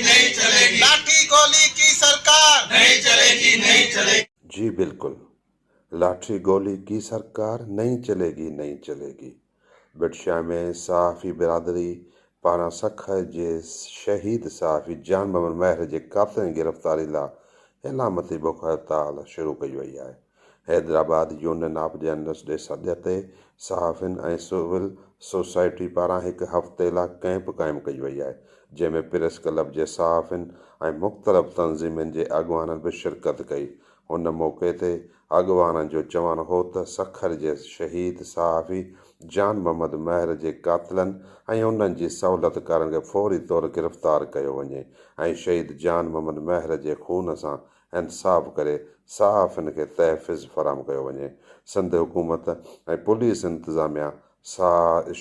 नहीं चलेगी। लाठी गोली की सरकार नहीं चलेगी, नहीं चलेगी। जी बिल्कुल, लाठी गोली की सरकार नहीं चलेगी, नहीं चलेगी। बिटशा में सहाफ़ी बिरादरी पारां सख जे शहीद सहाफ़ी जान मोहम्मद महर जे कातलनि गिरफ़्तारी लाइ इलामती बुख हड़ताल शुरू कई वई आहे। हैदराबाद यूनियन ऑफ जर्नलिस्ट जे सॾ ते सहाफ़ियुनि ऐं सिविल सोसाइटी पारां हिकु हफ़्ते लाइ कैंप क़ाइमु कई वई आहे, जंहिंमें प्रेस क्लब जे सहाफ़ियुनि ऐं मुख़्तलिफ़ तंज़ीमुनि जे अॻुवाननि बि शिरकत कई। हुन मौक़े ते अॻुवाननि जो चवणु हो त सखर जे शहीद सहाफ़ी जान मोहम्मद महर जे कातलनि ऐं उन्हनि जी सहूलियतकारनि खे फौरी तौरु गिरफ़्तार कयो वञे ऐं शहीद जान मोहम्मद महर जे खून सां इंसाफ़ करे सहाफ़ियुनि खे तहफ़्फ़ुज़ फ़राहम कयो वञे। सिंध हुकूमत ऐं पुलिस इंतिज़ामिया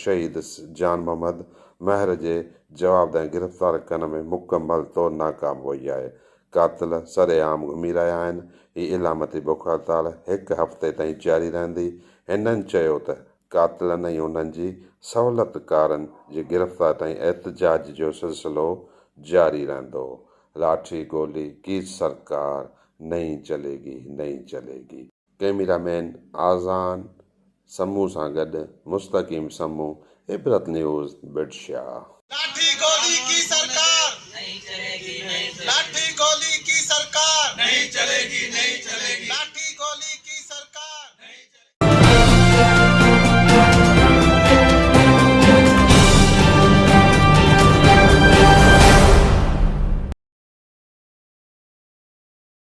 शहीद जान मोहम्मद महर जे जवाबदार गिरफ़्तार करण में मुकमल तौरु नाकाम वई आहे। कातिल सरेआम घुमी रहिया आहिनि। हीअ इलामती बुख हड़ताल हिकु हफ़्ते ताईं जारी रहंदी। हिननि चयो त कातिलनि ऐं उन्हनि जी सहूलियतकारनि जी गिरफ़्तार ताईं एहतजाज जो सिलसिलो जारी रहंदो। लाठी गोली की सरकार नहीं चलेगी, नहीं चलेगी। कैमरामैन आज़ान समूह सां गॾु मुस्तक़ीम समूह इबरत न्यूज़ बिटशा। लाठी